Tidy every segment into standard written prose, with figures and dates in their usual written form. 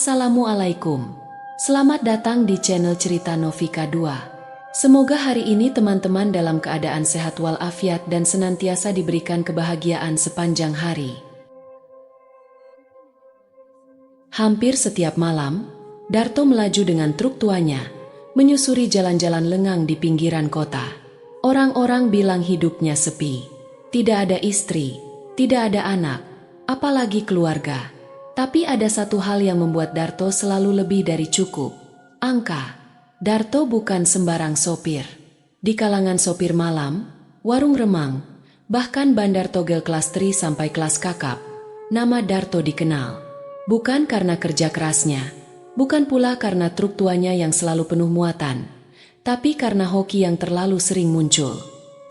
Assalamualaikum. Selamat datang di channel Cerita Novika 2. Semoga hari ini teman-teman dalam keadaan sehat walafiat dan senantiasa diberikan kebahagiaan sepanjang hari. Hampir setiap malam, Darto melaju dengan truk tuanya, menyusuri jalan-jalan lengang di pinggiran kota. Orang-orang bilang hidupnya sepi. Tidak ada istri, tidak ada anak, apalagi keluarga. Tapi ada satu hal yang membuat Darto selalu lebih dari cukup. Angka. Darto bukan sembarang sopir. Di kalangan sopir malam, warung remang, bahkan bandar togel kelas tri sampai kelas kakap, nama Darto dikenal. Bukan karena kerja kerasnya, bukan pula karena truk tuanya yang selalu penuh muatan, tapi karena hoki yang terlalu sering muncul.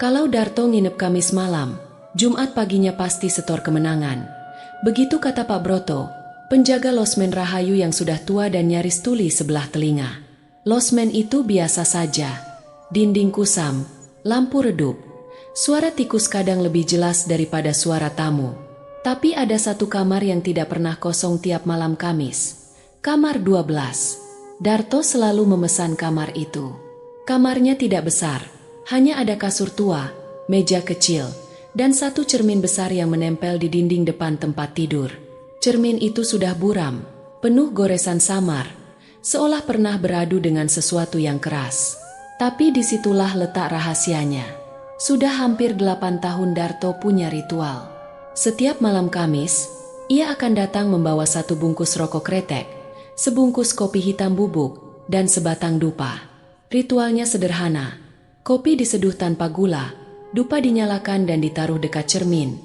Kalau Darto nginep Kamis malam, Jumat paginya pasti setor kemenangan. Begitu kata Pak Broto, penjaga losmen Rahayu yang sudah tua dan nyaris tuli sebelah telinga. Losmen itu biasa saja. Dinding kusam, lampu redup. Suara tikus kadang lebih jelas daripada suara tamu. Tapi ada satu kamar yang tidak pernah kosong tiap malam Kamis. Kamar 12. Darto selalu memesan kamar itu. Kamarnya tidak besar, hanya ada kasur tua, meja kecil, dan satu cermin besar yang menempel di dinding depan tempat tidur. Cermin itu sudah buram, penuh goresan samar, seolah pernah beradu dengan sesuatu yang keras. Tapi disitulah letak rahasianya. Sudah hampir 8 tahun Darto punya ritual. Setiap malam Kamis, ia akan datang membawa satu bungkus rokok kretek, sebungkus kopi hitam bubuk, dan sebatang dupa. Ritualnya sederhana. Kopi diseduh tanpa gula, dupa dinyalakan dan ditaruh dekat cermin.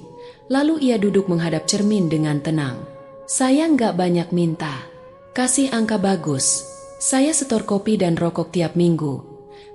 Lalu ia duduk menghadap cermin dengan tenang. Saya nggak banyak minta. Kasih angka bagus. Saya setor kopi dan rokok tiap minggu.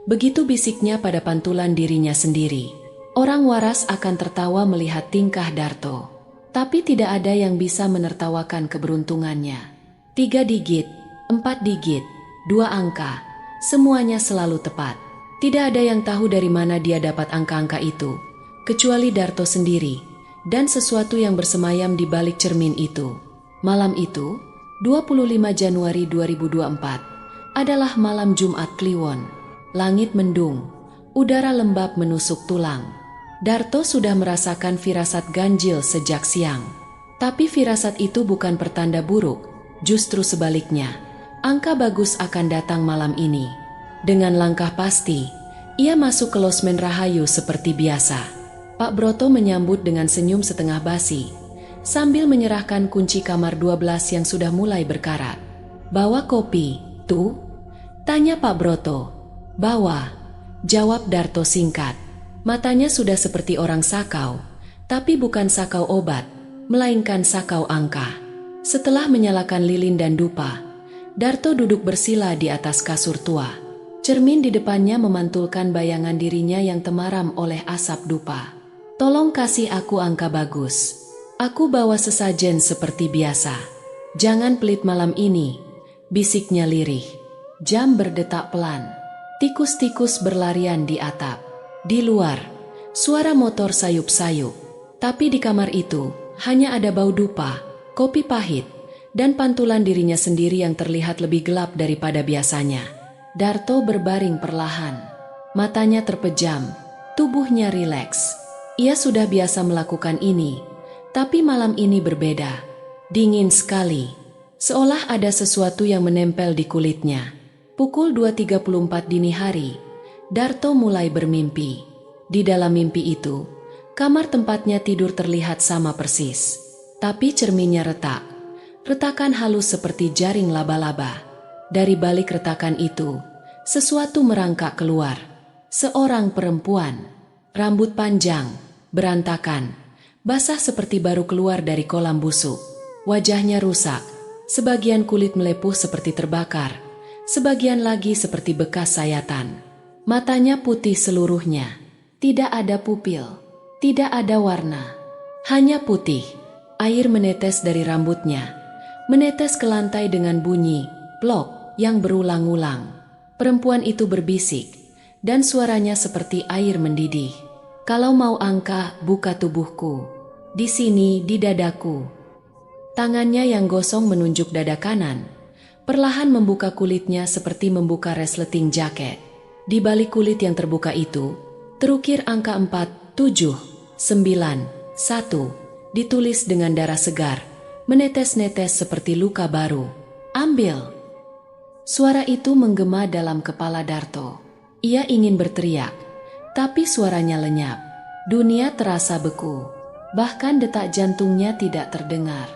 Begitu bisiknya pada pantulan dirinya sendiri. Orang waras akan tertawa melihat tingkah Darto. Tapi tidak ada yang bisa menertawakan keberuntungannya. 3 digit, 4 digit, 2 angka. Semuanya selalu tepat. Tidak ada yang tahu dari mana dia dapat angka-angka itu, kecuali Darto sendiri, dan sesuatu yang bersemayam di balik cermin itu. Malam itu, 25 Januari 2024, adalah malam Jumat Kliwon. Langit mendung, udara lembab menusuk tulang. Darto sudah merasakan firasat ganjil sejak siang. Tapi firasat itu bukan pertanda buruk, justru sebaliknya. Angka bagus akan datang malam ini. Dengan langkah pasti, ia masuk ke losmen Rahayu seperti biasa. Pak Broto menyambut dengan senyum setengah basi, sambil menyerahkan kunci kamar 12 yang sudah mulai berkarat. "Bawa kopi, tuh?" tanya Pak Broto. "Bawa," jawab Darto singkat. Matanya sudah seperti orang sakau, tapi bukan sakau obat, melainkan sakau angka. Setelah menyalakan lilin dan dupa, Darto duduk bersila di atas kasur tua. Cermin di depannya memantulkan bayangan dirinya yang temaram oleh asap dupa. "Tolong kasih aku angka bagus. Aku bawa sesajen seperti biasa. Jangan pelit malam ini," bisiknya lirih. Jam berdetak pelan. Tikus-tikus berlarian di atap. Di luar, suara motor sayup-sayup. Tapi di kamar itu, hanya ada bau dupa, kopi pahit, dan pantulan dirinya sendiri yang terlihat lebih gelap daripada biasanya. Darto berbaring perlahan. Matanya terpejam, tubuhnya rileks. Ia sudah biasa melakukan ini, tapi malam ini berbeda. Dingin sekali, seolah ada sesuatu yang menempel di kulitnya. Pukul 2.34 dini hari, Darto mulai bermimpi. Di dalam mimpi itu, kamar tempatnya tidur terlihat sama persis. Tapi cerminnya retak. Retakan halus seperti jaring laba-laba. Dari balik retakan itu, sesuatu merangkak keluar. Seorang perempuan, rambut panjang, berantakan, basah seperti baru keluar dari kolam busuk. Wajahnya rusak, sebagian kulit melepuh seperti terbakar, sebagian lagi seperti bekas sayatan. Matanya putih seluruhnya, tidak ada pupil, tidak ada warna, hanya putih. Air menetes dari rambutnya, menetes ke lantai dengan bunyi plok yang berulang-ulang. Perempuan itu berbisik, dan suaranya seperti air mendidih. "Kalau mau angka, buka tubuhku. Di sini, di dadaku." Tangannya yang gosong menunjuk dada kanan, perlahan membuka kulitnya seperti membuka resleting jaket. Di balik kulit yang terbuka itu, terukir angka 4, 7, 9, 1, ditulis dengan darah segar, menetes-netes seperti luka baru. Ambil! Suara itu menggema dalam kepala Darto. Ia ingin berteriak, tapi suaranya lenyap. Dunia terasa beku, bahkan detak jantungnya tidak terdengar.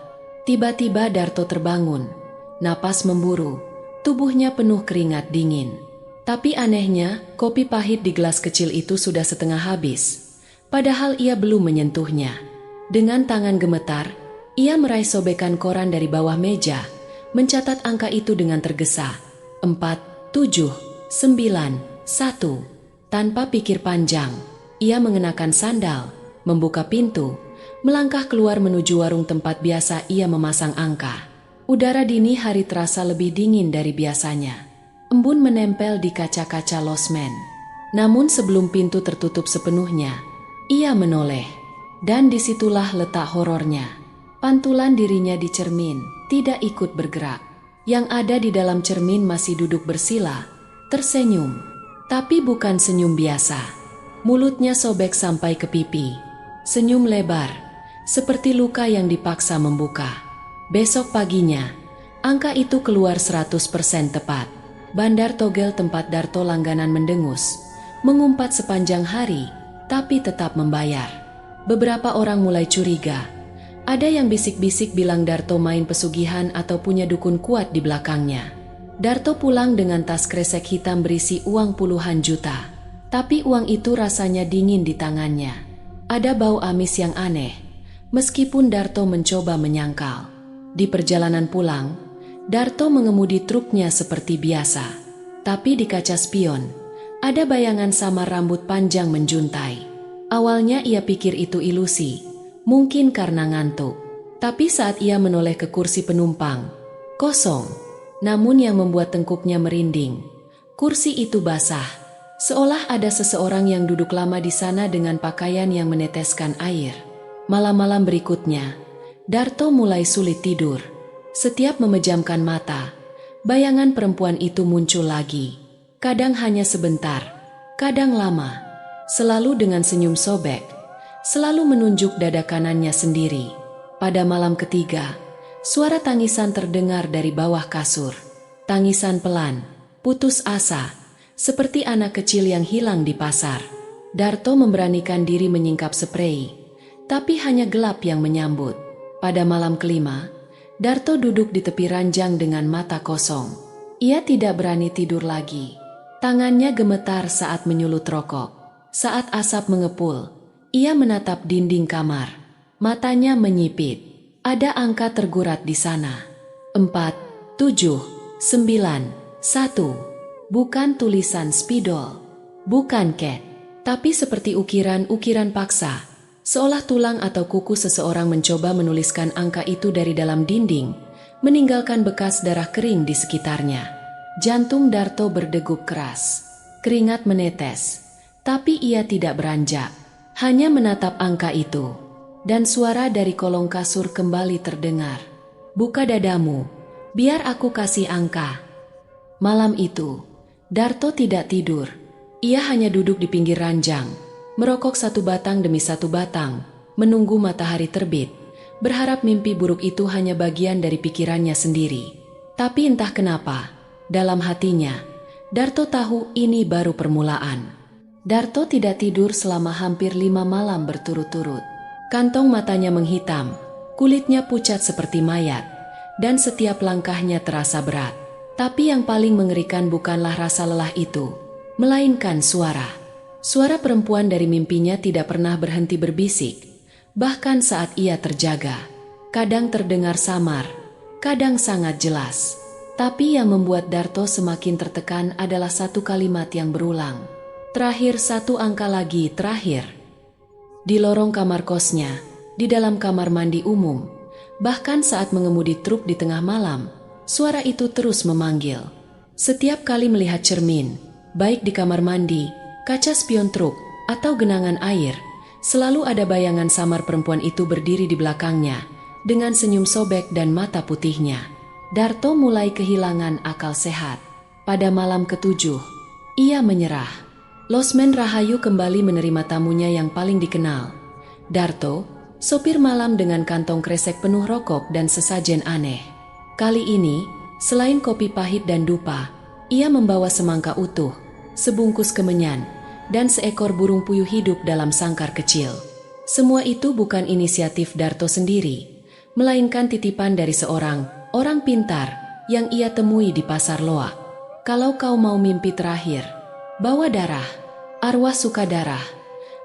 Tiba-tiba Darto terbangun, napas memburu, tubuhnya penuh keringat dingin. Tapi anehnya, kopi pahit di gelas kecil itu sudah setengah habis, padahal ia belum menyentuhnya. Dengan tangan gemetar, ia meraih sobekan koran dari bawah meja, mencatat angka itu dengan tergesa. 4, 7, 9, 1. Tanpa pikir panjang, ia mengenakan sandal, membuka pintu, melangkah keluar menuju warung tempat biasa ia memasang angka. Udara dini hari terasa lebih dingin dari biasanya. Embun menempel di kaca-kaca losmen. Namun sebelum pintu tertutup sepenuhnya, ia menoleh. Dan disitulah letak horornya. Pantulan dirinya di cermin, tidak ikut bergerak. Yang ada di dalam cermin masih duduk bersila, tersenyum. Tapi bukan senyum biasa. Mulutnya sobek sampai ke pipi. Senyum lebar, seperti luka yang dipaksa membuka. Besok paginya, angka itu keluar 100% tepat. Bandar togel tempat Darto langganan mendengus, mengumpat sepanjang hari, tapi tetap membayar. Beberapa orang mulai curiga. Ada yang bisik-bisik bilang Darto main pesugihan atau punya dukun kuat di belakangnya. Darto pulang dengan tas kresek hitam berisi uang puluhan juta. Tapi uang itu rasanya dingin di tangannya. Ada bau amis yang aneh, meskipun Darto mencoba menyangkal. Di perjalanan pulang, Darto mengemudi truknya seperti biasa. Tapi di kaca spion, ada bayangan samar rambut panjang menjuntai. Awalnya ia pikir itu ilusi, mungkin karena ngantuk. Tapi saat ia menoleh ke kursi penumpang, kosong. Namun yang membuat tengkuknya merinding, kursi itu basah. Seolah ada seseorang yang duduk lama di sana dengan pakaian yang meneteskan air. Malam-malam berikutnya, Darto mulai sulit tidur. Setiap memejamkan mata, bayangan perempuan itu muncul lagi. Kadang hanya sebentar, kadang lama. Selalu dengan senyum sobek, selalu menunjuk dada kanannya sendiri. Pada malam ketiga, suara tangisan terdengar dari bawah kasur. Tangisan pelan, putus asa, seperti anak kecil yang hilang di pasar. Darto memberanikan diri menyingkap sprei, tapi hanya gelap yang menyambut. Pada malam kelima, Darto duduk di tepi ranjang dengan mata kosong. Ia tidak berani tidur lagi. Tangannya gemetar saat menyulut rokok. Saat asap mengepul, ia menatap dinding kamar. Matanya menyipit. Ada angka tergurat di sana. 4, 7, 9, 1. Bukan tulisan spidol. Bukan cat. Tapi seperti ukiran-ukiran paksa. Seolah tulang atau kuku seseorang mencoba menuliskan angka itu dari dalam dinding, meninggalkan bekas darah kering di sekitarnya. Jantung Darto berdegup keras. Keringat menetes. Tapi ia tidak beranjak. Hanya menatap angka itu. Dan suara dari kolong kasur kembali terdengar. Buka dadamu, biar aku kasih angka. Malam itu, Darto tidak tidur. Ia hanya duduk di pinggir ranjang, merokok satu batang demi satu batang, menunggu matahari terbit, berharap mimpi buruk itu hanya bagian dari pikirannya sendiri. Tapi entah kenapa, dalam hatinya, Darto tahu ini baru permulaan. Darto tidak tidur selama hampir 5 malam berturut-turut. Kantong matanya menghitam, kulitnya pucat seperti mayat, dan setiap langkahnya terasa berat. Tapi yang paling mengerikan bukanlah rasa lelah itu, melainkan suara. Suara perempuan dari mimpinya tidak pernah berhenti berbisik, bahkan saat ia terjaga. Kadang terdengar samar, kadang sangat jelas. Tapi yang membuat Darto semakin tertekan adalah satu kalimat yang berulang. Terakhir, satu angka lagi, terakhir. Di lorong kamar kosnya, di dalam kamar mandi umum, bahkan saat mengemudi truk di tengah malam, suara itu terus memanggil. Setiap kali melihat cermin, baik di kamar mandi, kaca spion truk, atau genangan air, selalu ada bayangan samar perempuan itu berdiri di belakangnya, dengan senyum sobek dan mata putihnya. Darto mulai kehilangan akal sehat. Pada malam ketujuh, ia menyerah. Losmen Rahayu kembali menerima tamunya yang paling dikenal. Darto, sopir malam dengan kantong kresek penuh rokok dan sesajen aneh. Kali ini, selain kopi pahit dan dupa, ia membawa semangka utuh, sebungkus kemenyan, dan seekor burung puyuh hidup dalam sangkar kecil. Semua itu bukan inisiatif Darto sendiri, melainkan titipan dari seorang orang pintar yang ia temui di pasar loak. Kalau kau mau mimpi terakhir, bawa darah, arwah suka darah.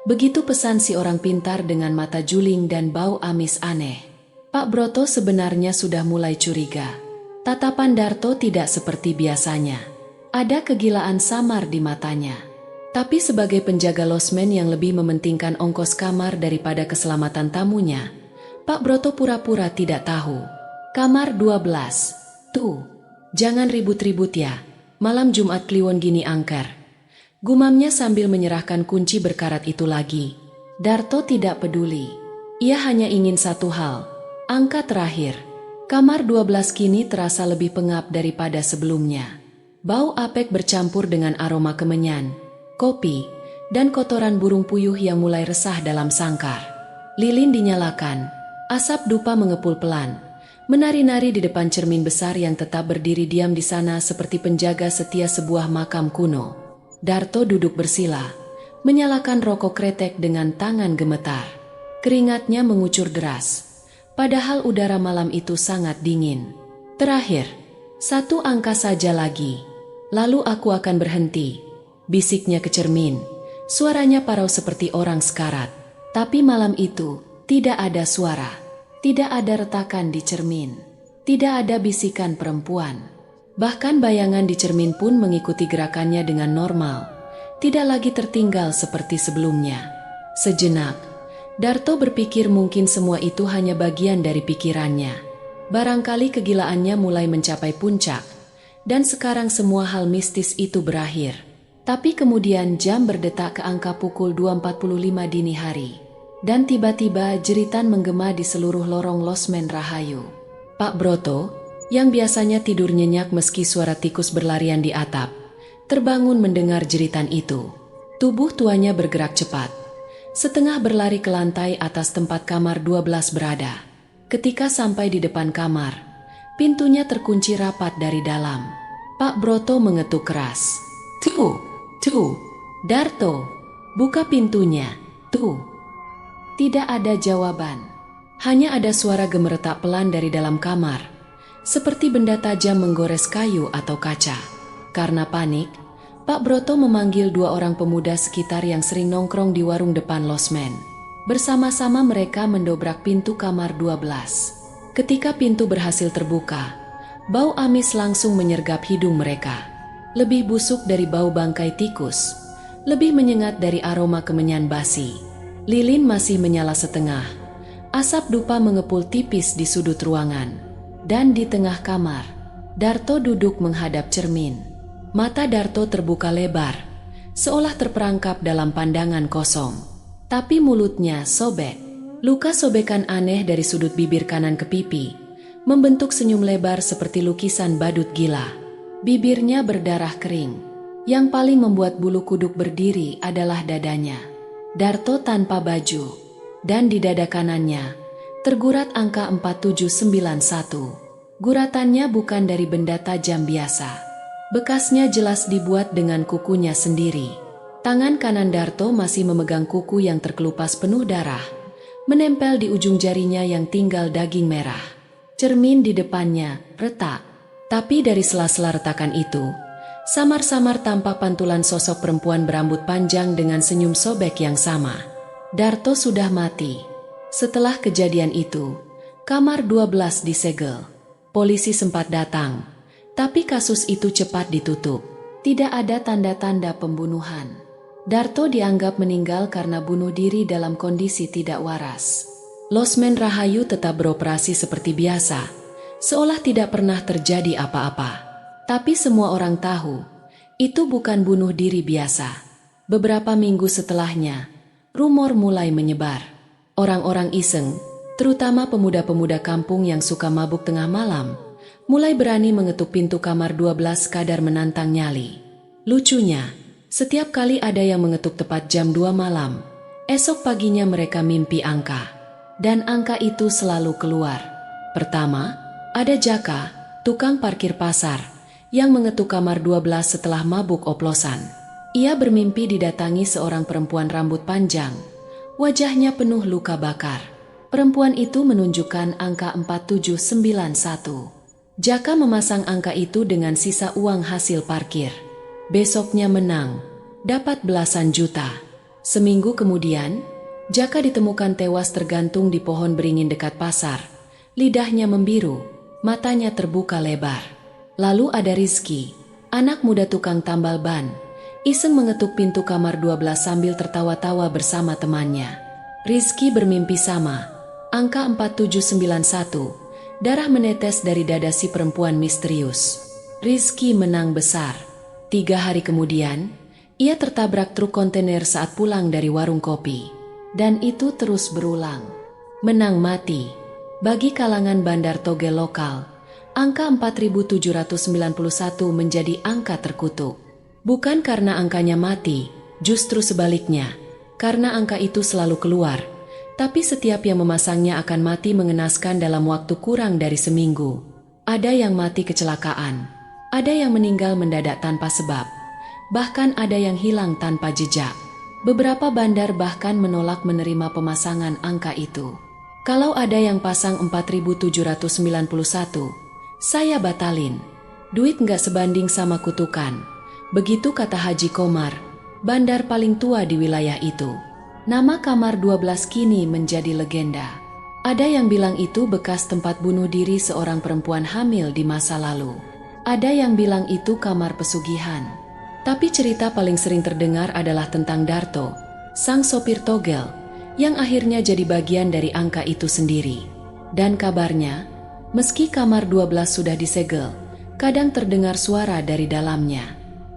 Begitu pesan si orang pintar dengan mata juling dan bau amis aneh. Pak Broto sebenarnya sudah mulai curiga. Tatapan Darto tidak seperti biasanya. Ada kegilaan samar di matanya. Tapi sebagai penjaga losmen yang lebih mementingkan ongkos kamar daripada keselamatan tamunya, Pak Broto pura-pura tidak tahu. Kamar 12. Tuh, jangan ribut-ribut ya. Malam Jumat Kliwon gini angker. Gumamnya sambil menyerahkan kunci berkarat itu lagi. Darto tidak peduli. Ia hanya ingin satu hal. Angka terakhir. Kamar 12 kini terasa lebih pengap daripada sebelumnya. Bau apek bercampur dengan aroma kemenyan, kopi, dan kotoran burung puyuh yang mulai resah dalam sangkar. Lilin dinyalakan. Asap dupa mengepul pelan, menari-nari di depan cermin besar yang tetap berdiri diam di sana seperti penjaga setia sebuah makam kuno. Darto duduk bersila, menyalakan rokok kretek dengan tangan gemetar. Keringatnya mengucur deras, padahal udara malam itu sangat dingin. Terakhir, satu angka saja lagi, lalu aku akan berhenti, bisiknya ke cermin. Suaranya parau seperti orang sekarat, tapi malam itu tidak ada suara. Tidak ada retakan di cermin. Tidak ada bisikan perempuan. Bahkan bayangan di cermin pun mengikuti gerakannya dengan normal. Tidak lagi tertinggal seperti sebelumnya. Sejenak, Darto berpikir mungkin semua itu hanya bagian dari pikirannya. Barangkali kegilaannya mulai mencapai puncak. Dan sekarang semua hal mistis itu berakhir. Tapi kemudian jam berdetak ke angka pukul 2.45 dini hari. Dan tiba-tiba jeritan menggema di seluruh lorong losmen Rahayu. Pak Broto, yang biasanya tidur nyenyak meski suara tikus berlarian di atap, terbangun mendengar jeritan itu. Tubuh tuanya bergerak cepat. Setengah berlari ke lantai atas tempat kamar 12 berada. Ketika sampai di depan kamar, pintunya terkunci rapat dari dalam. Pak Broto mengetuk keras. Tuh, Darto, buka pintunya, tuh. Tidak ada jawaban. Hanya ada suara gemeretak pelan dari dalam kamar, seperti benda tajam menggores kayu atau kaca. Karena panik, Pak Broto memanggil dua orang pemuda sekitar yang sering nongkrong di warung depan losmen. Bersama-sama mereka mendobrak pintu kamar 12. Ketika pintu berhasil terbuka, bau amis langsung menyergap hidung mereka. Lebih busuk dari bau bangkai tikus, lebih menyengat dari aroma kemenyan basi. Lilin masih menyala setengah. Asap dupa mengepul tipis di sudut ruangan. Dan di tengah kamar, Darto duduk menghadap cermin. Mata Darto terbuka lebar, seolah terperangkap dalam pandangan kosong. Tapi mulutnya sobek. Luka sobekan aneh dari sudut bibir kanan ke pipi, membentuk senyum lebar seperti lukisan badut gila. Bibirnya berdarah kering. Yang paling membuat bulu kuduk berdiri adalah dadanya. Darto tanpa baju, dan di dada kanannya tergurat angka 4791. Guratannya bukan dari benda tajam biasa. Bekasnya jelas dibuat dengan kukunya sendiri. Tangan kanan Darto masih memegang kuku yang terkelupas penuh darah, menempel di ujung jarinya yang tinggal daging merah. Cermin di depannya retak, tapi dari sela-sela retakan itu, samar-samar tampak pantulan sosok perempuan berambut panjang dengan senyum sobek yang sama. Darto sudah mati. Setelah kejadian itu, kamar 12 disegel. Polisi sempat datang, tapi kasus itu cepat ditutup. Tidak ada tanda-tanda pembunuhan. Darto dianggap meninggal karena bunuh diri dalam kondisi tidak waras. Losmen Rahayu tetap beroperasi seperti biasa, seolah tidak pernah terjadi apa-apa. Tapi semua orang tahu, itu bukan bunuh diri biasa. Beberapa minggu setelahnya, rumor mulai menyebar. Orang-orang iseng, terutama pemuda-pemuda kampung yang suka mabuk tengah malam, mulai berani mengetuk pintu kamar 12 kadar menantang nyali. Lucunya, setiap kali ada yang mengetuk tepat jam 2 malam, esok paginya mereka mimpi angka. Dan angka itu selalu keluar. Pertama, ada Jaka, tukang parkir pasar, yang mengetuk kamar 12 setelah mabuk oplosan. Ia bermimpi didatangi seorang perempuan rambut panjang. Wajahnya penuh luka bakar. Perempuan itu menunjukkan angka 4791. Jaka memasang angka itu dengan sisa uang hasil parkir. Besoknya menang, dapat belasan juta. Seminggu kemudian, Jaka ditemukan tewas tergantung di pohon beringin dekat pasar. Lidahnya membiru, matanya terbuka lebar. Lalu ada Rizky, anak muda tukang tambal ban. Iseng mengetuk pintu kamar 12 sambil tertawa-tawa bersama temannya. Rizky bermimpi sama, angka 4791. Darah menetes dari dada si perempuan misterius. Rizky menang besar. 3 hari kemudian, ia tertabrak truk kontainer saat pulang dari warung kopi. Dan itu terus berulang. Menang mati. Bagi kalangan bandar togel lokal, angka 4791 menjadi angka terkutuk. Bukan karena angkanya mati, justru sebaliknya. Karena angka itu selalu keluar, tapi setiap yang memasangnya akan mati mengenaskan dalam waktu kurang dari seminggu. Ada yang mati kecelakaan, ada yang meninggal mendadak tanpa sebab, bahkan ada yang hilang tanpa jejak. Beberapa bandar bahkan menolak menerima pemasangan angka itu. Kalau ada yang pasang 4791, saya batalin. Duit nggak sebanding sama kutukan. Begitu kata Haji Komar, bandar paling tua di wilayah itu. Nama kamar 12 kini menjadi legenda. Ada yang bilang itu bekas tempat bunuh diri seorang perempuan hamil di masa lalu. Ada yang bilang itu kamar pesugihan. Tapi cerita paling sering terdengar adalah tentang Darto, sang sopir togel, yang akhirnya jadi bagian dari angka itu sendiri. Dan kabarnya, meski kamar 12 sudah disegel, kadang terdengar suara dari dalamnya.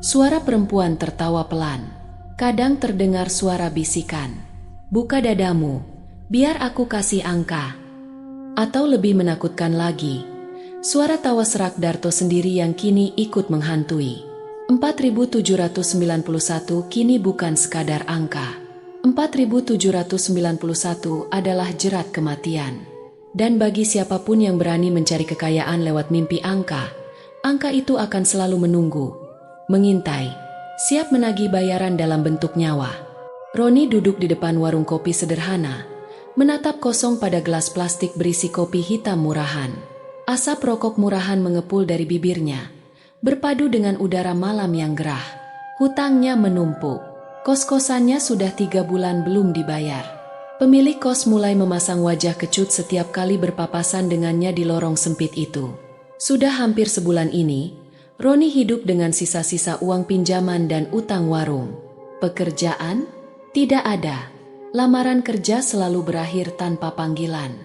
Suara perempuan tertawa pelan. Kadang terdengar suara bisikan, "Buka dadamu, biar aku kasih angka." Atau lebih menakutkan lagi, suara tawa serak Darto sendiri yang kini ikut menghantui. 4791 kini bukan sekadar angka. 4791 adalah jerat kematian. Dan bagi siapapun yang berani mencari kekayaan lewat mimpi angka, angka itu akan selalu menunggu, mengintai, siap menagih bayaran dalam bentuk nyawa. Roni duduk di depan warung kopi sederhana, menatap kosong pada gelas plastik berisi kopi hitam murahan. Asap rokok murahan mengepul dari bibirnya, berpadu dengan udara malam yang gerah. Hutangnya menumpuk. Kos-kosannya sudah 3 bulan belum dibayar. Pemilik kos mulai memasang wajah kecut setiap kali berpapasan dengannya di lorong sempit itu. Sudah hampir sebulan ini, Roni hidup dengan sisa-sisa uang pinjaman dan utang warung. Pekerjaan? Tidak ada. Lamaran kerja selalu berakhir tanpa panggilan.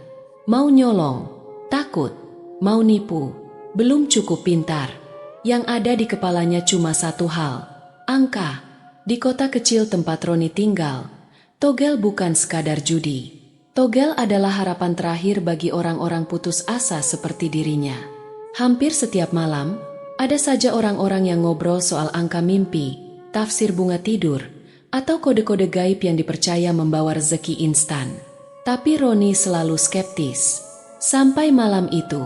Mau nyolong? Takut. Mau nipu? Belum cukup pintar. Yang ada di kepalanya cuma satu hal, angka. Di kota kecil tempat Roni tinggal, togel bukan sekadar judi. Togel adalah harapan terakhir bagi orang-orang putus asa seperti dirinya. Hampir setiap malam, ada saja orang-orang yang ngobrol soal angka mimpi, tafsir bunga tidur, atau kode-kode gaib yang dipercaya membawa rezeki instan. Tapi Roni selalu skeptis. Sampai malam itu,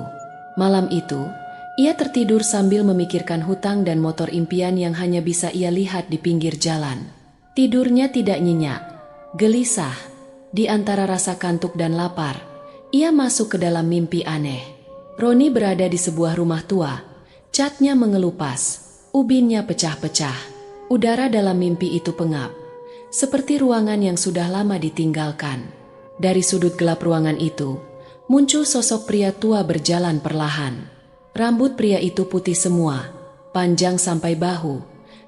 ia tertidur sambil memikirkan hutang dan motor impian yang hanya bisa ia lihat di pinggir jalan. Tidurnya tidak nyenyak, gelisah. Di antara rasa kantuk dan lapar, ia masuk ke dalam mimpi aneh. Roni berada di sebuah rumah tua. Catnya mengelupas, ubinnya pecah-pecah. Udara dalam mimpi itu pengap, seperti ruangan yang sudah lama ditinggalkan. Dari sudut gelap ruangan itu, muncul sosok pria tua berjalan perlahan. Rambut pria itu putih semua, panjang sampai bahu,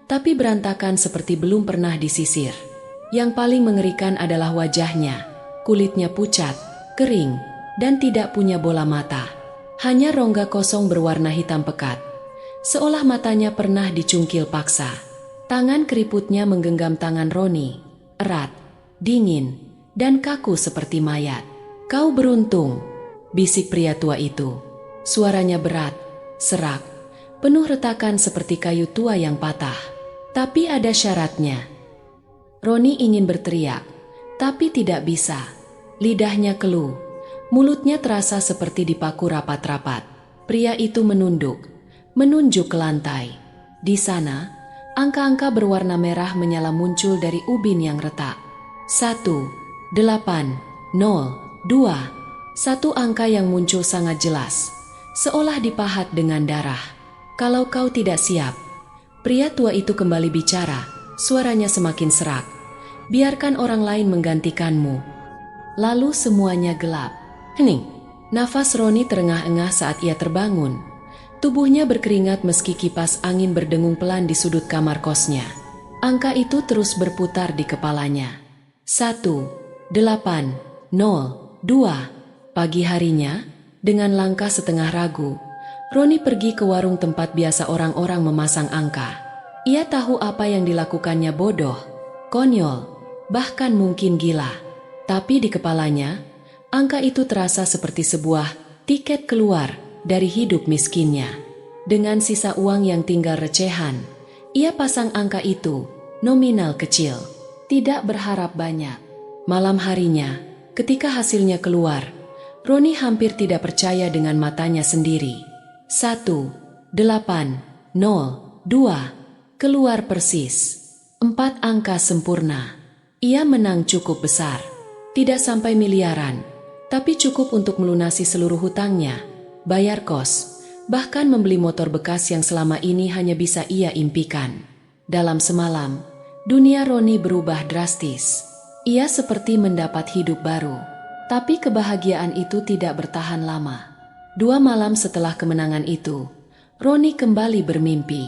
tapi berantakan seperti belum pernah disisir. Yang paling mengerikan adalah wajahnya. Kulitnya pucat, kering, dan tidak punya bola mata. Hanya rongga kosong berwarna hitam pekat. Seolah matanya pernah dicungkil paksa. Tangan keriputnya menggenggam tangan Roni, erat, dingin, dan kaku seperti mayat. "Kau beruntung," bisik pria tua itu. Suaranya berat, serak, penuh retakan seperti kayu tua yang patah. Tapi ada syaratnya. Roni ingin berteriak, tapi tidak bisa. Lidahnya keluh, mulutnya terasa seperti dipaku rapat-rapat. Pria itu menunjuk ke lantai. Di sana, angka-angka berwarna merah menyala muncul dari ubin yang retak. 1, 8, 0, 2. Satu angka yang muncul sangat jelas, seolah dipahat dengan darah. Kalau kau tidak siap. Pria tua itu kembali bicara, suaranya semakin serak. Biarkan orang lain menggantikanmu. Lalu semuanya gelap. Hening. Nafas Roni terengah-engah saat ia terbangun. Tubuhnya berkeringat meski kipas angin berdengung pelan di sudut kamar kosnya. Angka itu terus berputar di kepalanya. 1, 8, 0, 2. Pagi harinya, dengan langkah setengah ragu, Roni pergi ke warung tempat biasa orang-orang memasang angka. Ia tahu apa yang dilakukannya bodoh, konyol, bahkan mungkin gila. Tapi di kepalanya, angka itu terasa seperti sebuah tiket keluar dari hidup miskinnya. Dengan sisa uang yang tinggal recehan, ia pasang angka itu, nominal kecil, tidak berharap banyak. Malam harinya, ketika hasilnya keluar, Roni hampir tidak percaya dengan matanya sendiri. 1, 8, 0, 2. Keluar persis. 4 angka sempurna. Ia menang cukup besar. Tidak sampai miliaran, tapi cukup untuk melunasi seluruh hutangnya, bayar kos, bahkan membeli motor bekas yang selama ini hanya bisa ia impikan. Dalam semalam, dunia Roni berubah drastis. Ia seperti mendapat hidup baru. Tapi kebahagiaan itu tidak bertahan lama. 2 malam setelah kemenangan itu, Roni kembali bermimpi.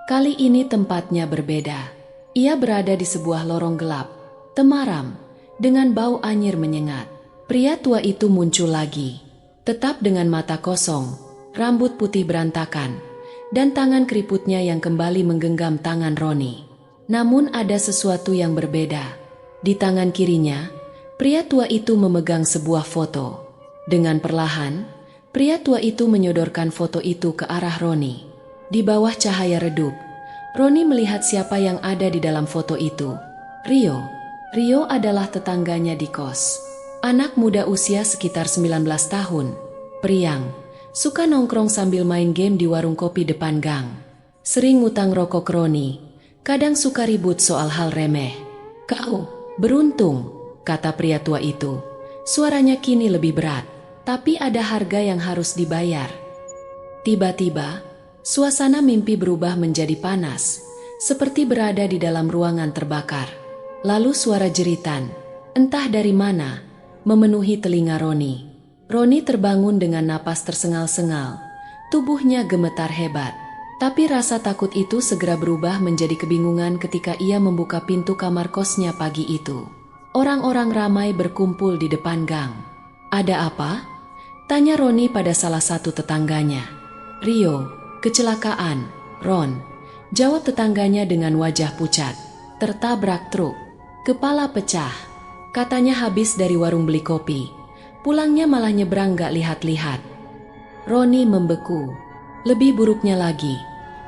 Kali ini tempatnya berbeda. Ia berada di sebuah lorong gelap, temaram, dengan bau anyir menyengat. Pria tua itu muncul lagi, tetap dengan mata kosong, rambut putih berantakan, dan tangan keriputnya yang kembali menggenggam tangan Roni. Namun ada sesuatu yang berbeda. Di tangan kirinya, pria tua itu memegang sebuah foto. Dengan perlahan, pria tua itu menyodorkan foto itu ke arah Roni. Di bawah cahaya redup, Roni melihat siapa yang ada di dalam foto itu. Rio. Rio adalah tetangganya di kos. Anak muda usia sekitar 19 tahun. Periang, suka nongkrong sambil main game di warung kopi depan gang. Sering ngutang rokok Roni, kadang suka ribut soal hal remeh. Kau beruntung, kata pria tua itu. Suaranya kini lebih berat, tapi ada harga yang harus dibayar. Tiba-tiba, suasana mimpi berubah menjadi panas, seperti berada di dalam ruangan terbakar. Lalu suara jeritan, entah dari mana, memenuhi telinga Roni. Roni terbangun dengan napas tersengal-sengal, tubuhnya gemetar hebat. Tapi rasa takut itu segera berubah menjadi kebingungan ketika ia membuka pintu kamar kosnya pagi itu. Orang-orang ramai berkumpul di depan gang. Ada apa? Tanya Roni pada salah satu tetangganya. Rio, kecelakaan, Ron. Jawab tetangganya dengan wajah pucat. Tertabrak truk. Kepala pecah. Katanya habis dari warung beli kopi. Pulangnya malah nyebrang gak lihat-lihat. Roni membeku. Lebih buruknya lagi,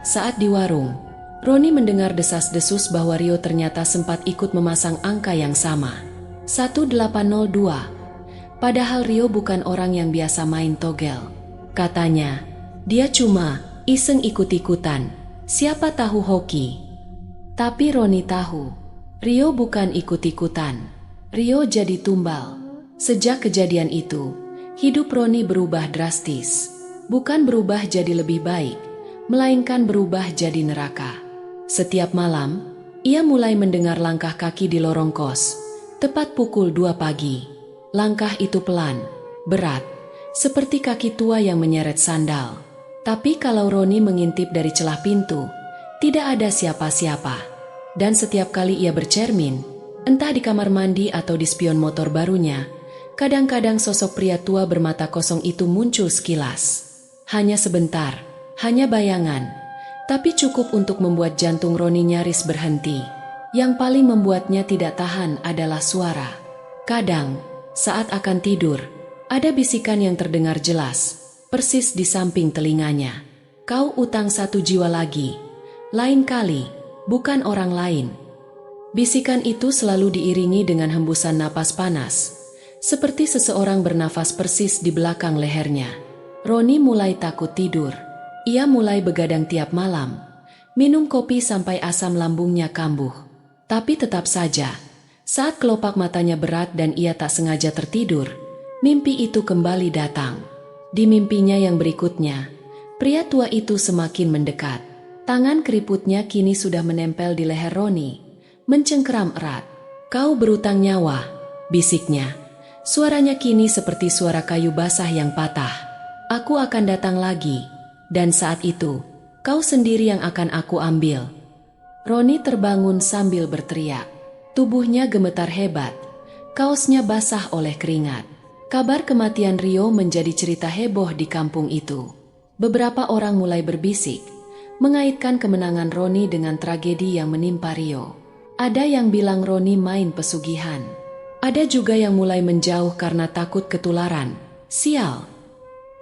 saat di warung, Roni mendengar desas-desus bahwa Rio ternyata sempat ikut memasang angka yang sama, 1802. Padahal Rio bukan orang yang biasa main togel. Katanya, dia cuma iseng ikut-ikutan, siapa tahu hoki. Tapi Roni tahu, Rio bukan ikut-ikutan. Rio jadi tumbal. Sejak kejadian itu, hidup Roni berubah drastis. Bukan berubah jadi lebih baik, melainkan berubah jadi neraka. Setiap malam, ia mulai mendengar langkah kaki di lorong kos, tepat pukul 2 pagi. Langkah itu pelan, berat, seperti kaki tua yang menyeret sandal. Tapi kalau Roni mengintip dari celah pintu, tidak ada siapa-siapa. Dan setiap kali ia bercermin, entah di kamar mandi atau di spion motor barunya, kadang-kadang sosok pria tua bermata kosong itu muncul sekilas. Hanya sebentar, hanya bayangan. Tapi cukup untuk membuat jantung Roni nyaris berhenti. Yang paling membuatnya tidak tahan adalah suara. Kadang, saat akan tidur, ada bisikan yang terdengar jelas, persis di samping telinganya. Kau utang 1 jiwa lagi. Lain kali, bukan orang lain. Bisikan itu selalu diiringi dengan hembusan napas panas, seperti seseorang bernafas persis di belakang lehernya. Roni mulai takut tidur. Ia mulai begadang tiap malam, minum kopi sampai asam lambungnya kambuh. Tapi tetap saja, saat kelopak matanya berat dan ia tak sengaja tertidur, mimpi itu kembali datang. Di mimpinya yang berikutnya, pria tua itu semakin mendekat. Tangan keriputnya kini sudah menempel di leher Roni, mencengkeram erat. "Kau berutang nyawa," bisiknya. Suaranya kini seperti suara kayu basah yang patah. "Aku akan datang lagi, dan saat itu, kau sendiri yang akan aku ambil." Roni terbangun sambil berteriak. Tubuhnya gemetar hebat, kaosnya basah oleh keringat. Kabar kematian Rio menjadi cerita heboh di kampung itu. Beberapa orang mulai berbisik, mengaitkan kemenangan Roni dengan tragedi yang menimpa Rio. Ada yang bilang Roni main pesugihan. Ada juga yang mulai menjauh karena takut ketularan. Sial.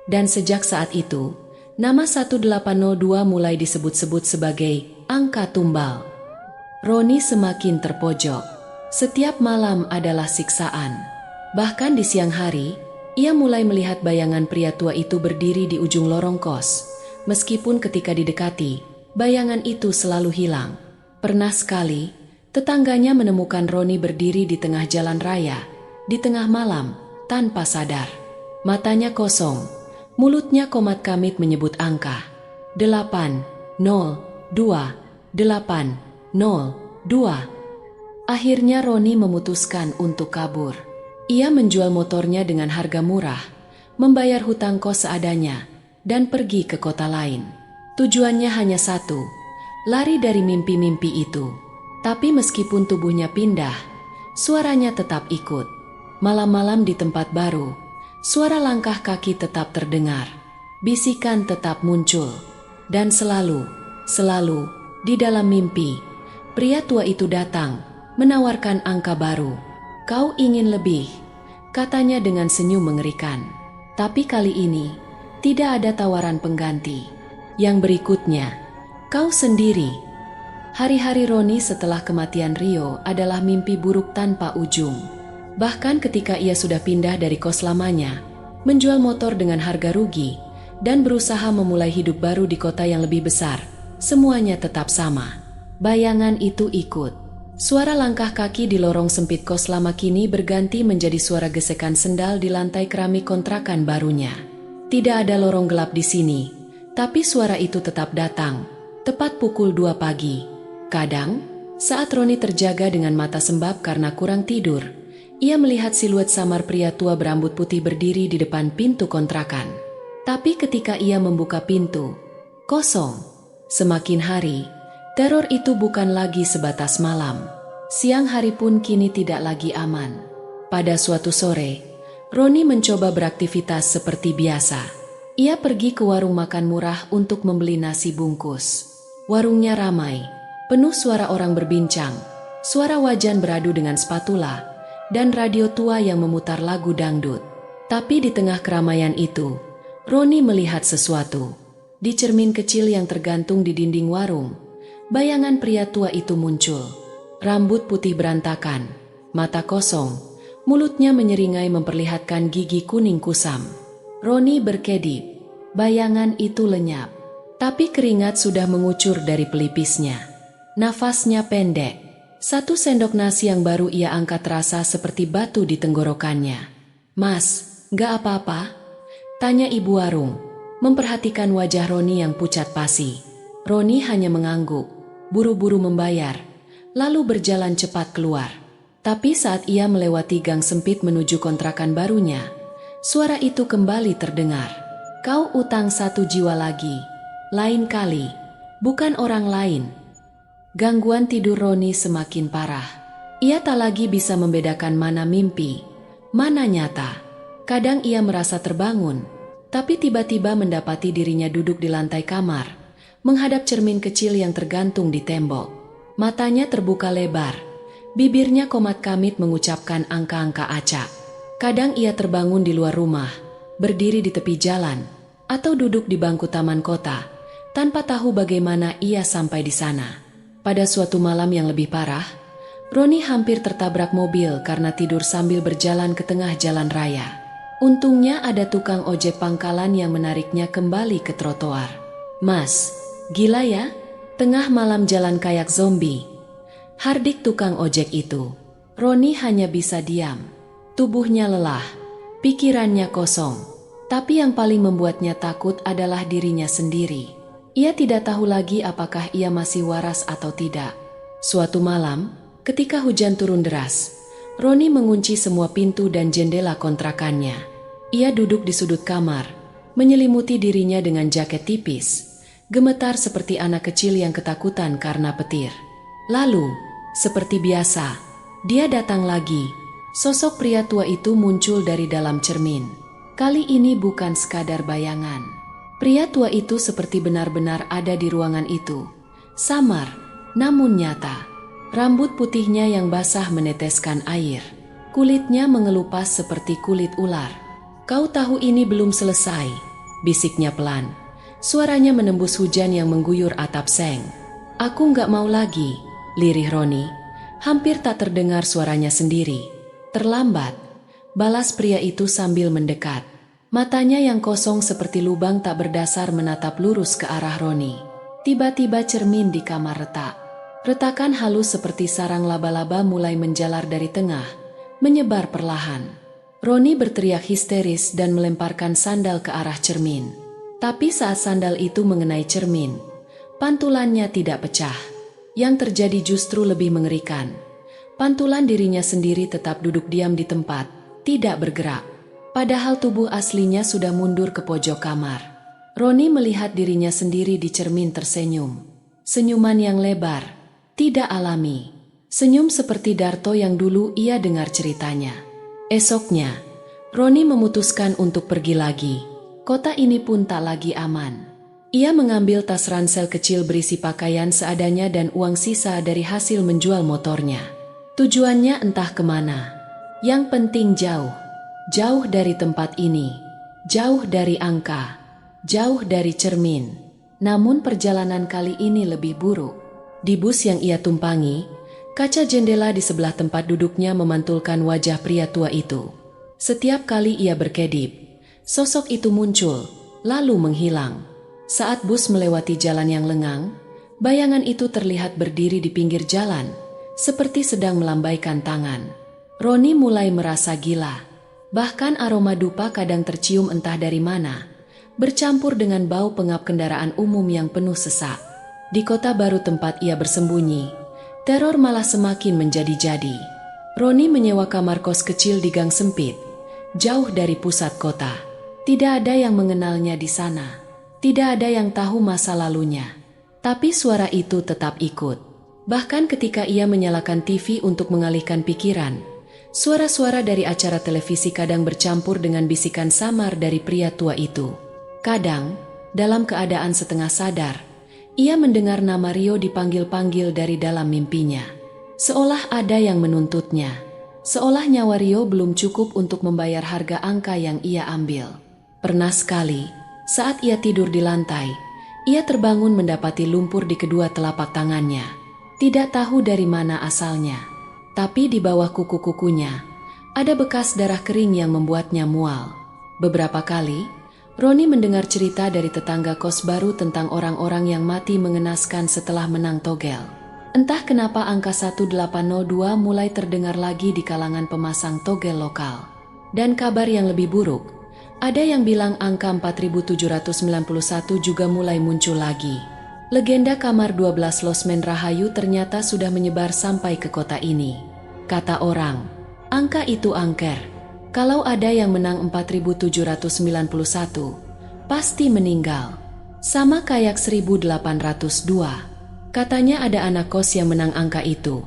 Dan sejak saat itu, nama 1802 mulai disebut-sebut sebagai angka tumbal. Roni semakin terpojok. Setiap malam adalah siksaan. Bahkan di siang hari, ia mulai melihat bayangan pria tua itu berdiri di ujung lorong kos. Meskipun ketika didekati, bayangan itu selalu hilang. Pernah sekali, tetangganya menemukan Roni berdiri di tengah jalan raya, di tengah malam, tanpa sadar. Matanya kosong, mulutnya komat kamit menyebut angka. 802, 802. Akhirnya Roni memutuskan untuk kabur. Ia menjual motornya dengan harga murah, membayar hutang kos seadanya, dan pergi ke kota lain. Tujuannya hanya satu, lari dari mimpi-mimpi itu. Tapi meskipun tubuhnya pindah, suaranya tetap ikut. Malam-malam di tempat baru, suara langkah kaki tetap terdengar. Bisikan tetap muncul. Dan selalu di dalam mimpi, pria tua itu datang, menawarkan angka baru. "Kau ingin lebih?" katanya dengan senyum mengerikan. Tapi kali ini, tidak ada tawaran pengganti. Yang berikutnya, kau sendiri. Hari-hari Roni setelah kematian Rio adalah mimpi buruk tanpa ujung. Bahkan ketika ia sudah pindah dari kos lamanya, menjual motor dengan harga rugi, dan berusaha memulai hidup baru di kota yang lebih besar, semuanya tetap sama. Bayangan itu ikut. Suara langkah kaki di lorong sempit kos lama kini berganti menjadi suara gesekan sendal di lantai keramik kontrakan barunya. Tidak ada lorong gelap di sini, tapi suara itu tetap datang, tepat pukul 2 pagi. Kadang, saat Roni terjaga dengan mata sembab karena kurang tidur, ia melihat siluet samar pria tua berambut putih berdiri di depan pintu kontrakan. Tapi ketika ia membuka pintu, kosong. Semakin hari, teror itu bukan lagi sebatas malam. Siang hari pun kini tidak lagi aman. Pada suatu sore, Roni mencoba beraktivitas seperti biasa. Ia pergi ke warung makan murah untuk membeli nasi bungkus. Warungnya ramai, penuh suara orang berbincang, suara wajan beradu dengan spatula, dan radio tua yang memutar lagu dangdut. Tapi di tengah keramaian itu, Roni melihat sesuatu. Di cermin kecil yang tergantung di dinding warung, bayangan pria tua itu muncul. Rambut putih berantakan, mata kosong, mulutnya menyeringai memperlihatkan gigi kuning kusam. Roni berkedip, bayangan itu lenyap. Tapi keringat sudah mengucur dari pelipisnya. Nafasnya pendek. 1 sendok nasi yang baru ia angkat terasa seperti batu di tenggorokannya. "Mas, gak apa-apa?" tanya ibu warung, memperhatikan wajah Roni yang pucat pasi. Roni hanya mengangguk, buru-buru membayar, lalu berjalan cepat keluar. Tapi saat ia melewati gang sempit menuju kontrakan barunya, suara itu kembali terdengar. "Kau utang 1 jiwa lagi. Lain kali, bukan orang lain." Gangguan tidur Roni semakin parah. Ia tak lagi bisa membedakan mana mimpi, mana nyata. Kadang ia merasa terbangun, tapi tiba-tiba mendapati dirinya duduk di lantai kamar, menghadap cermin kecil yang tergantung di tembok. Matanya terbuka lebar, bibirnya komat kamit mengucapkan angka-angka acak. Kadang ia terbangun di luar rumah, berdiri di tepi jalan, atau duduk di bangku taman kota, tanpa tahu bagaimana ia sampai di sana. Pada suatu malam yang lebih parah, Roni hampir tertabrak mobil karena tidur sambil berjalan ke tengah jalan raya. Untungnya ada tukang ojek pangkalan yang menariknya kembali ke trotoar. "Mas, gila ya? Tengah malam jalan kayak zombie," hardik tukang ojek itu. Roni hanya bisa diam. Tubuhnya lelah, pikirannya kosong. Tapi yang paling membuatnya takut adalah dirinya sendiri. Ia tidak tahu lagi apakah ia masih waras atau tidak. Suatu malam, ketika hujan turun deras, Roni mengunci semua pintu dan jendela kontrakannya. Ia duduk di sudut kamar, menyelimuti dirinya dengan jaket tipis, gemetar seperti anak kecil yang ketakutan karena petir. Lalu, seperti biasa, dia datang lagi. Sosok pria tua itu muncul dari dalam cermin. Kali ini bukan sekadar bayangan. Pria tua itu seperti benar-benar ada di ruangan itu. Samar, namun nyata. Rambut putihnya yang basah meneteskan air. Kulitnya mengelupas seperti kulit ular. "Kau tahu ini belum selesai," bisiknya pelan. Suaranya menembus hujan yang mengguyur atap seng. "Aku nggak mau lagi," lirih Roni. Hampir tak terdengar suaranya sendiri. "Terlambat," balas pria itu sambil mendekat. Matanya yang kosong seperti lubang tak berdasar menatap lurus ke arah Roni. Tiba-tiba cermin di kamar retak. Retakan halus seperti sarang laba-laba mulai menjalar dari tengah, menyebar perlahan. Roni berteriak histeris dan melemparkan sandal ke arah cermin. Tapi saat sandal itu mengenai cermin, pantulannya tidak pecah. Yang terjadi justru lebih mengerikan. Pantulan dirinya sendiri tetap duduk diam di tempat, tidak bergerak. Padahal tubuh aslinya sudah mundur ke pojok kamar. Roni melihat dirinya sendiri di cermin tersenyum. Senyuman yang lebar, tidak alami. Senyum seperti Darto yang dulu ia dengar ceritanya. Esoknya, Roni memutuskan untuk pergi lagi. Kota ini pun tak lagi aman. Ia mengambil tas ransel kecil berisi pakaian seadanya dan uang sisa dari hasil menjual motornya. Tujuannya entah kemana. Yang penting jauh. Jauh dari tempat ini. Jauh dari angka. Jauh dari cermin. Namun perjalanan kali ini lebih buruk. Di bus yang ia tumpangi, kaca jendela di sebelah tempat duduknya memantulkan wajah pria tua itu. Setiap kali ia berkedip, sosok itu muncul, lalu menghilang. Saat bus melewati jalan yang lengang, bayangan itu terlihat berdiri di pinggir jalan, seperti sedang melambaikan tangan. Roni mulai merasa gila. Bahkan aroma dupa kadang tercium entah dari mana, bercampur dengan bau pengap kendaraan umum yang penuh sesak. Di kota baru tempat ia bersembunyi, teror malah semakin menjadi-jadi. Roni menyewa kamar kos kecil di gang sempit, jauh dari pusat kota. Tidak ada yang mengenalnya di sana. Tidak ada yang tahu masa lalunya. Tapi suara itu tetap ikut. Bahkan ketika ia menyalakan TV untuk mengalihkan pikiran, suara-suara dari acara televisi kadang bercampur dengan bisikan samar dari pria tua itu. Kadang, dalam keadaan setengah sadar, ia mendengar nama Rio dipanggil-panggil dari dalam mimpinya. Seolah ada yang menuntutnya. Seolah nyawa Rio belum cukup untuk membayar harga angka yang ia ambil. Pernah sekali, saat ia tidur di lantai, ia terbangun mendapati lumpur di kedua telapak tangannya. Tidak tahu dari mana asalnya. Tapi di bawah kuku-kukunya, ada bekas darah kering yang membuatnya mual. Beberapa kali, Roni mendengar cerita dari tetangga kos baru tentang orang-orang yang mati mengenaskan setelah menang togel. Entah kenapa angka 1802 mulai terdengar lagi di kalangan pemasang togel lokal. Dan kabar yang lebih buruk, ada yang bilang angka 4791 juga mulai muncul lagi. Legenda kamar 12 Losmen Rahayu ternyata sudah menyebar sampai ke kota ini. Kata orang, angka itu angker. Kalau ada yang menang 4791, pasti meninggal. Sama kayak 1802. Katanya ada anak kos yang menang angka itu.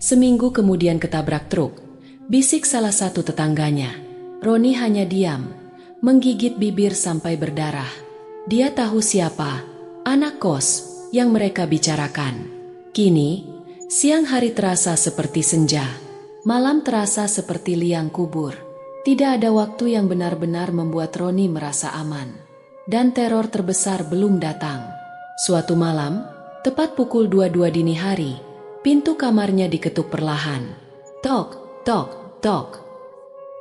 Seminggu kemudian ketabrak truk, bisik salah satu tetangganya. Roni hanya diam, menggigit bibir sampai berdarah. Dia tahu siapa anak kos yang mereka bicarakan. Kini, siang hari terasa seperti senja, malam terasa seperti liang kubur. Tidak ada waktu yang benar-benar membuat Roni merasa aman. Dan teror terbesar belum datang. Suatu malam, tepat pukul 22 dini hari, pintu kamarnya diketuk perlahan. Tok, tok, tok.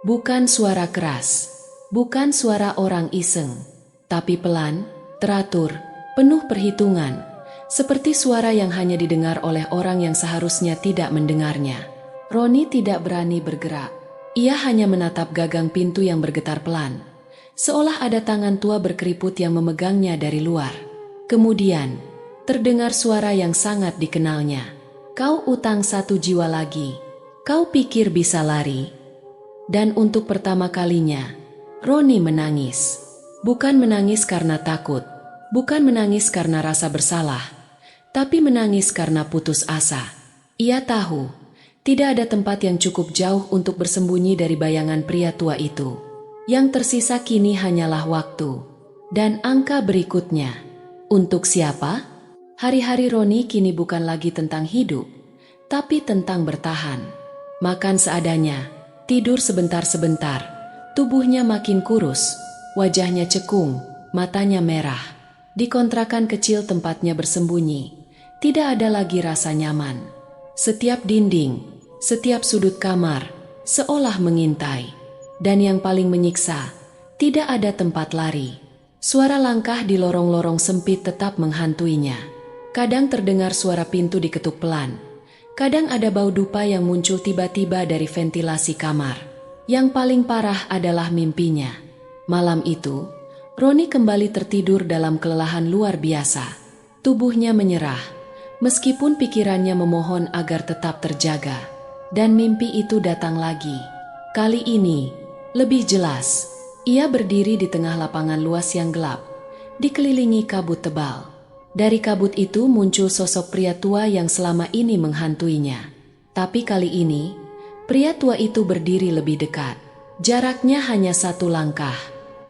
Bukan suara keras, bukan suara orang iseng, tapi pelan, teratur, penuh perhitungan, seperti suara yang hanya didengar oleh orang yang seharusnya tidak mendengarnya. Roni tidak berani bergerak. Ia hanya menatap gagang pintu yang bergetar pelan, seolah ada tangan tua berkeriput yang memegangnya dari luar. Kemudian, terdengar suara yang sangat dikenalnya. Kau utang 1 jiwa lagi. Kau pikir bisa lari? Dan untuk pertama kalinya, Roni menangis. Bukan menangis karena takut, bukan menangis karena rasa bersalah, tapi menangis karena putus asa. Ia tahu, tidak ada tempat yang cukup jauh untuk bersembunyi dari bayangan pria tua itu. Yang tersisa kini hanyalah waktu. Dan angka berikutnya. Untuk siapa? Hari-hari Roni kini bukan lagi tentang hidup, tapi tentang bertahan. Makan seadanya. Tidur sebentar-sebentar, tubuhnya makin kurus, wajahnya cekung, matanya merah. Di kontrakan kecil tempatnya bersembunyi, tidak ada lagi rasa nyaman. Setiap dinding, setiap sudut kamar, seolah mengintai. Dan yang paling menyiksa, tidak ada tempat lari. Suara langkah di lorong-lorong sempit tetap menghantuinya. Kadang terdengar suara pintu diketuk pelan. Kadang ada bau dupa yang muncul tiba-tiba dari ventilasi kamar. Yang paling parah adalah mimpinya. Malam itu, Roni kembali tertidur dalam kelelahan luar biasa. Tubuhnya menyerah, meskipun pikirannya memohon agar tetap terjaga. Dan mimpi itu datang lagi. Kali ini, lebih jelas, ia berdiri di tengah lapangan luas yang gelap, dikelilingi kabut tebal. Dari kabut itu muncul sosok pria tua yang selama ini menghantuinya. Tapi kali ini, pria tua itu berdiri lebih dekat. Jaraknya hanya 1 langkah.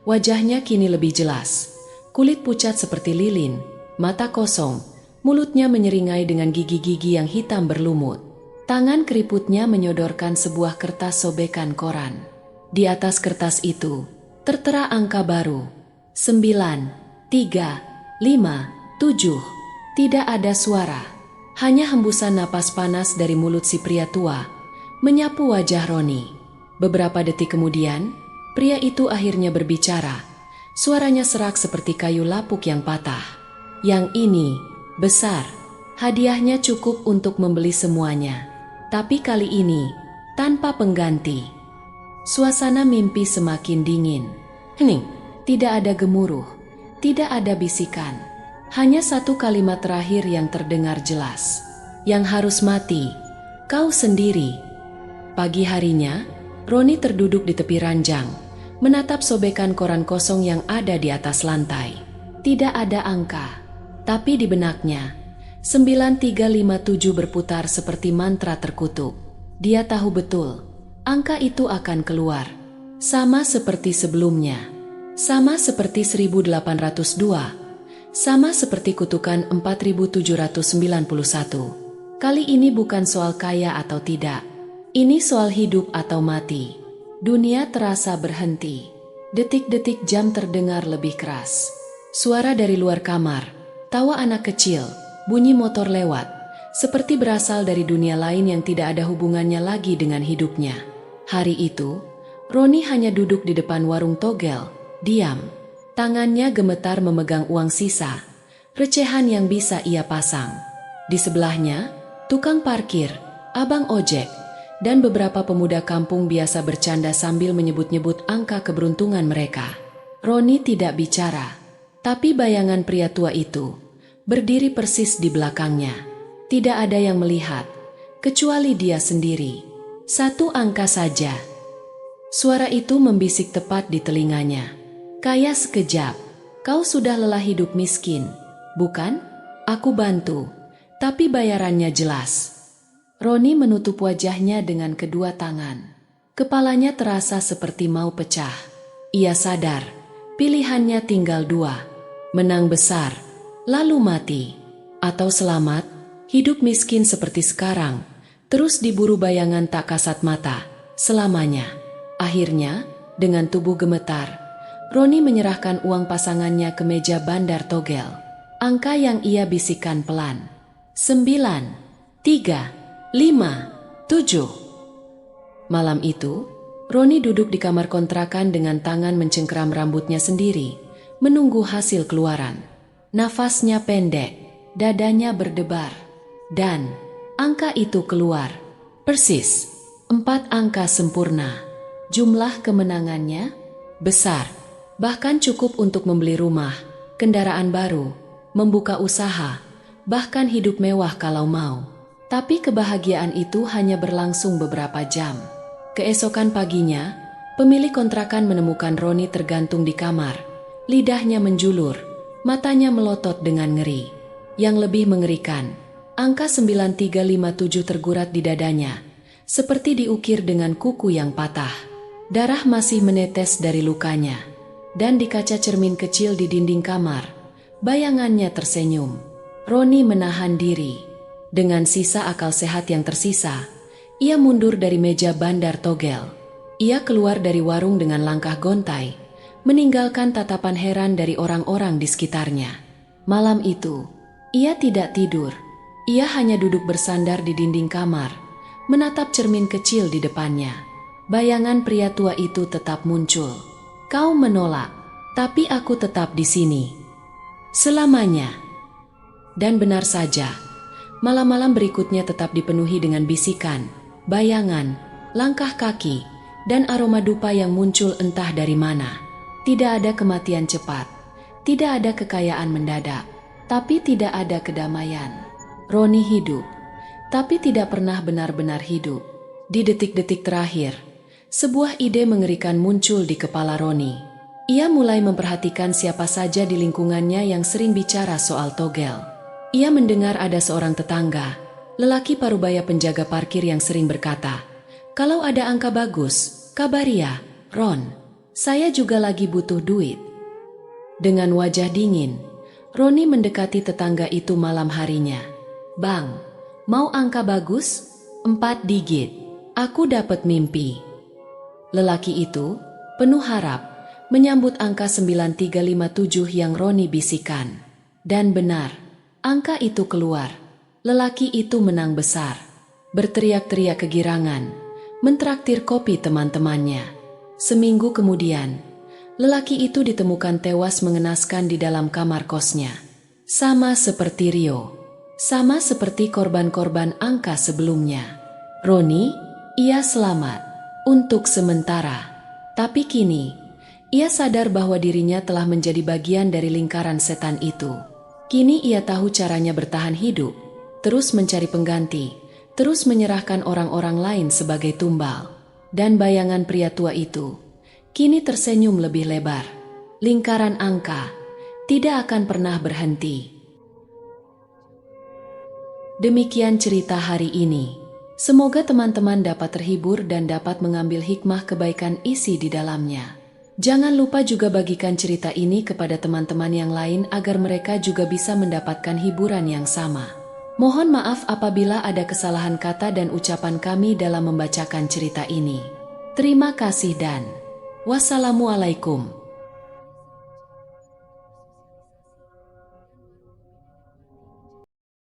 Wajahnya kini lebih jelas. Kulit pucat seperti lilin, mata kosong, mulutnya menyeringai dengan gigi-gigi yang hitam berlumut. Tangan keriputnya menyodorkan sebuah kertas sobekan koran. Di atas kertas itu, tertera angka baru. 9, 3, 5, 7. Tidak ada suara, hanya hembusan napas panas dari mulut si pria tua, menyapu wajah Roni. Beberapa detik kemudian, pria itu akhirnya berbicara. Suaranya serak seperti kayu lapuk yang patah. Yang ini, besar, hadiahnya cukup untuk membeli semuanya. Tapi kali ini, tanpa pengganti. Suasana mimpi semakin dingin. Hening, tidak ada gemuruh, tidak ada bisikan. Hanya 1 kalimat terakhir yang terdengar jelas. Yang harus mati, kau sendiri. Pagi harinya, Roni terduduk di tepi ranjang, menatap sobekan koran kosong yang ada di atas lantai. Tidak ada angka, tapi di benaknya, 9357 berputar seperti mantra terkutuk. Dia tahu betul, angka itu akan keluar. Sama seperti sebelumnya, sama seperti 1802. Sama seperti kutukan 4791. Kali ini bukan soal kaya atau tidak. Ini soal hidup atau mati. Dunia terasa berhenti. Detik-detik jam terdengar lebih keras. Suara dari luar kamar, tawa anak kecil, bunyi motor lewat, seperti berasal dari dunia lain yang tidak ada hubungannya lagi dengan hidupnya. Hari itu, Roni hanya duduk di depan warung togel, diam. Tangannya gemetar memegang uang sisa, recehan yang bisa ia pasang. Di sebelahnya, tukang parkir, abang ojek, dan beberapa pemuda kampung biasa bercanda sambil menyebut-nyebut angka keberuntungan mereka. Roni tidak bicara, tapi bayangan pria tua itu berdiri persis di belakangnya. Tidak ada yang melihat, kecuali dia sendiri. 1 angka saja. Suara itu membisik tepat di telinganya. Kaya sekejap, kau sudah lelah hidup miskin, bukan? Aku bantu, tapi bayarannya jelas. Roni menutup wajahnya dengan kedua tangan. Kepalanya terasa seperti mau pecah. Ia sadar, pilihannya tinggal 2. Menang besar, lalu mati. Atau selamat, hidup miskin seperti sekarang, terus diburu bayangan tak kasat mata, selamanya. Akhirnya, dengan tubuh gemetar, Roni menyerahkan uang pasangannya ke meja bandar togel. Angka yang ia bisikkan pelan. 9, 3, 5, 7. Malam itu, Roni duduk di kamar kontrakan dengan tangan mencengkeram rambutnya sendiri, menunggu hasil keluaran. Nafasnya pendek, dadanya berdebar. Dan angka itu keluar. Persis, 4 angka sempurna. Jumlah kemenangannya besar. Bahkan cukup untuk membeli rumah, kendaraan baru, membuka usaha, bahkan hidup mewah kalau mau. Tapi kebahagiaan itu hanya berlangsung beberapa jam. Keesokan paginya, pemilik kontrakan menemukan Roni tergantung di kamar. Lidahnya menjulur, matanya melotot dengan ngeri. Yang lebih mengerikan, angka 9357 tergurat di dadanya, seperti diukir dengan kuku yang patah. Darah masih menetes dari lukanya. Dan di kaca cermin kecil di dinding kamar, bayangannya tersenyum. Roni menahan diri. Dengan sisa akal sehat yang tersisa, ia mundur dari meja bandar togel. Ia keluar dari warung dengan langkah gontai, meninggalkan tatapan heran dari orang-orang di sekitarnya. Malam itu, ia tidak tidur. Ia hanya duduk bersandar di dinding kamar, menatap cermin kecil di depannya. Bayangan pria tua itu tetap muncul. Kau menolak, tapi aku tetap di sini. Selamanya. Dan benar saja, malam-malam berikutnya tetap dipenuhi dengan bisikan, bayangan, langkah kaki, dan aroma dupa yang muncul entah dari mana. Tidak ada kematian cepat, tidak ada kekayaan mendadak, tapi tidak ada kedamaian. Roni hidup, tapi tidak pernah benar-benar hidup. Di detik-detik terakhir, sebuah ide mengerikan muncul di kepala Roni. Ia mulai memperhatikan siapa saja di lingkungannya yang sering bicara soal togel. Ia mendengar ada seorang tetangga, lelaki parubaya penjaga parkir yang sering berkata, "Kalau ada angka bagus, kabari ya, Ron. Saya juga lagi butuh duit." Dengan wajah dingin, Roni mendekati tetangga itu malam harinya. "Bang, mau angka bagus? 4 digit. Aku dapat mimpi." Lelaki itu, penuh harap, menyambut angka 9357 yang Roni bisikan. Dan benar, angka itu keluar. Lelaki itu menang besar. Berteriak-teriak kegirangan, mentraktir kopi teman-temannya. Seminggu kemudian, lelaki itu ditemukan tewas mengenaskan di dalam kamar kosnya. Sama seperti Rio, sama seperti korban-korban angka sebelumnya. Roni, ia selamat. Untuk sementara. Tapi kini, ia sadar bahwa dirinya telah menjadi bagian dari lingkaran setan itu. Kini ia tahu caranya bertahan hidup, terus mencari pengganti, terus menyerahkan orang-orang lain sebagai tumbal. Dan bayangan pria tua itu, kini tersenyum lebih lebar. Lingkaran angka tidak akan pernah berhenti. Demikian cerita hari ini. Semoga teman-teman dapat terhibur dan dapat mengambil hikmah kebaikan isi di dalamnya. Jangan lupa juga bagikan cerita ini kepada teman-teman yang lain agar mereka juga bisa mendapatkan hiburan yang sama. Mohon maaf apabila ada kesalahan kata dan ucapan kami dalam membacakan cerita ini. Terima kasih dan wassalamualaikum.